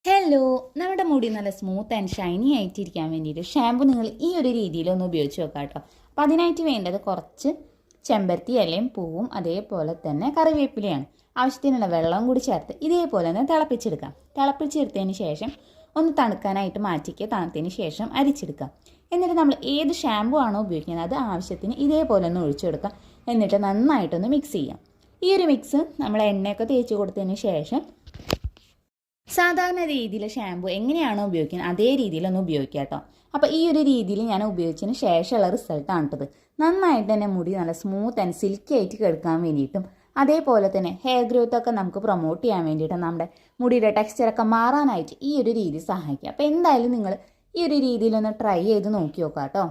Hello, നമ്മുടെ മുടി നല്ല സ്മൂത്ത് ആൻഡ് ഷൈനി ആയിട്ടിരിക്കാൻ വേണ്ടിയിട്ട് ഷാമ്പു നിങ്ങൾ ഈ ഒരു രീതിയിലൊന്ന് ഉപയോഗിച്ച് നോക്കാം കേട്ടോ. അപ്പോൾ അതിനായിട്ട് വേണ്ടത് കുറച്ച് ചെമ്പരത്തി ഇലയും പൂവും അതേപോലെ തന്നെ കറിവേപ്പിലയാണ്. ആവശ്യത്തിനുള്ള വെള്ളം കൂടി ചേർത്ത് ഇതേപോലെ തന്നെ തിളപ്പിച്ചെടുക്കാം. തിളപ്പിച്ചെടുത്തതിന് ശേഷം ഒന്ന് തണുക്കാനായിട്ട് മാറ്റിക്കുക. തണുത്തതിന് ശേഷം അരിച്ചെടുക്കാം. എന്നിട്ട് നമ്മൾ ഏത് ഷാമ്പു ആണോ ഉപയോഗിക്കുന്നത് അത് ആവശ്യത്തിന് ഇതേപോലെ ഒന്ന് ഒഴിച്ചു കൊടുക്കാം. എന്നിട്ട് നന്നായിട്ടൊന്ന് മിക്സ് ചെയ്യാം. ഈ ഒരു മിക്സ് നമ്മൾ എണ്ണയൊക്കെ തേച്ച് കൊടുത്തതിന് ശേഷം സാധാരണ രീതിയിലെ ഷാമ്പു എങ്ങനെയാണോ ഉപയോഗിക്കുന്നത് അതേ രീതിയിലൊന്ന് ഉപയോഗിക്കുക കേട്ടോ. അപ്പോൾ ഈ ഒരു രീതിയിൽ ഞാൻ ഉപയോഗിച്ചതിന് ശേഷമുള്ള റിസൾട്ടാണ് കേട്ടത്. നന്നായിട്ട് തന്നെ മുടി നല്ല സ്മൂത്ത് ആൻഡ് സിൽക്കി ആയിട്ട് കിടക്കാൻ വേണ്ടിയിട്ടും അതേപോലെ തന്നെ ഹെയർ ഗ്രോത്ത് ഒക്കെ നമുക്ക് പ്രൊമോട്ട് ചെയ്യാൻ വേണ്ടിയിട്ടും നമ്മുടെ മുടിയുടെ ടെക്സ്ചറൊക്കെ മാറാനായിട്ട് ഈ ഒരു രീതി സഹായിക്കുക. അപ്പോൾ എന്തായാലും നിങ്ങൾ ഈ ഒരു രീതിയിലൊന്ന് ട്രൈ ചെയ്ത് നോക്കി നോക്കാം കേട്ടോ.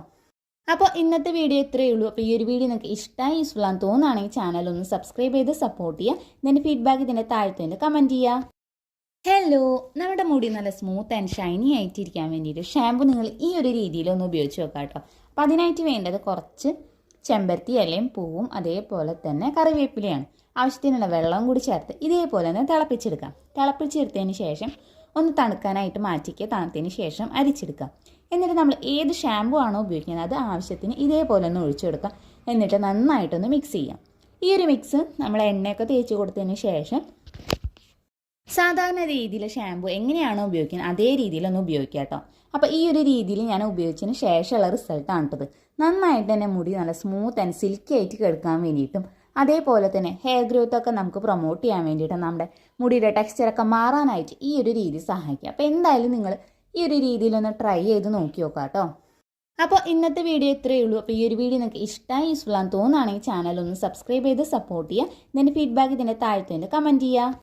അപ്പോൾ ഇന്നത്തെ വീഡിയോ ഇത്രയേ ഉള്ളൂ. അപ്പോൾ ഈ ഒരു വീഡിയോ നിങ്ങൾക്ക് ഇഷ്ടമായി യൂസ്ഫുൾ ആണെന്ന് തോന്നുകയാണെങ്കിൽ ചാനൽ ഒന്ന് സബ്സ്ക്രൈബ് ചെയ്ത് സപ്പോർട്ട് ചെയ്യുക. ഇതിൻ്റെ ഫീഡ്ബാക്ക് ഇതിൻ്റെ താഴത്തെ കമൻറ്റ് ചെയ്യുക. ഹലോ, നമ്മുടെ മുടി നല്ല സ്മൂത്ത് ആൻഡ് ഷൈനി ആയിട്ടിരിക്കാൻ വേണ്ടിയിട്ട് ഷാമ്പു നിങ്ങൾ ഈ ഒരു രീതിയിലൊന്ന് ഉപയോഗിച്ച് നോക്കാം കേട്ടോ. അപ്പോൾ അതിനായിട്ട് വേണ്ടത് കുറച്ച് ചെമ്പരത്തി ഇലയും പൂവും അതേപോലെ തന്നെ കറിവേപ്പിലയാണ്. ആവശ്യത്തിനുള്ള വെള്ളം കൂടി ചേർത്ത് ഇതേപോലെ തന്നെ തിളപ്പിച്ചെടുക്കാം. തിളപ്പിച്ചെടുത്തതിന് ശേഷം ഒന്ന് തണുക്കാനായിട്ട് മാറ്റിക്കുക. തണുത്തതിന് ശേഷം അരിച്ചെടുക്കാം. എന്നിട്ട് നമ്മൾ ഏത് ഷാമ്പു ആണോ ഉപയോഗിക്കുന്നത് അത് ആവശ്യത്തിന് ഇതേപോലെ ഒന്ന് ഒഴിച്ചു കൊടുക്കാം. എന്നിട്ട് നന്നായിട്ടൊന്ന് മിക്സ് ചെയ്യാം. ഈ ഒരു മിക്സ് നമ്മൾ എണ്ണയൊക്കെ തേച്ച് കൊടുത്തതിന് ശേഷം സാധാരണ രീതിയിലെ ഷാമ്പു എങ്ങനെയാണോ ഉപയോഗിക്കുന്നത് അതേ രീതിയിലൊന്ന് ഉപയോഗിക്കുക കേട്ടോ. അപ്പോൾ ഈ ഒരു രീതിയിൽ ഞാൻ ഉപയോഗിച്ചതിന് ശേഷമുള്ള റിസൾട്ടാണ് കേട്ടത്. നന്നായിട്ട് തന്നെ മുടി നല്ല സ്മൂത്ത് ആൻഡ് സിൽക്കി ആയിട്ട് കിടക്കാൻ വേണ്ടിയിട്ടും അതേപോലെ തന്നെ ഹെയർ ഗ്രോത്ത് ഒക്കെ നമുക്ക് പ്രൊമോട്ട് ചെയ്യാൻ വേണ്ടിയിട്ടും നമ്മുടെ മുടിയുടെ ടെക്സ്ചറൊക്കെ മാറാനായിട്ട് ഈ ഒരു രീതി സഹായിക്കുക. അപ്പോൾ എന്തായാലും നിങ്ങൾ ഈ ഒരു രീതിയിലൊന്ന് ട്രൈ ചെയ്ത് നോക്കി നോക്കാം കേട്ടോ. അപ്പോൾ ഇന്നത്തെ വീഡിയോ ഇത്രയേ ഉള്ളൂ. അപ്പോൾ ഈ ഒരു വീഡിയോ നിങ്ങൾക്ക് ഇഷ്ടമായി യൂസ്ഫുൾ ആണെന്ന് തോന്നുകയാണെങ്കിൽ ചാനൽ ഒന്ന് സബ്സ്ക്രൈബ് ചെയ്ത് സപ്പോർട്ട് ചെയ്യുക. ഇതിൻ്റെ ഫീഡ്ബാക്ക് ഇതിൻ്റെ താഴത്തെ കമൻറ്റ് ചെയ്യുക.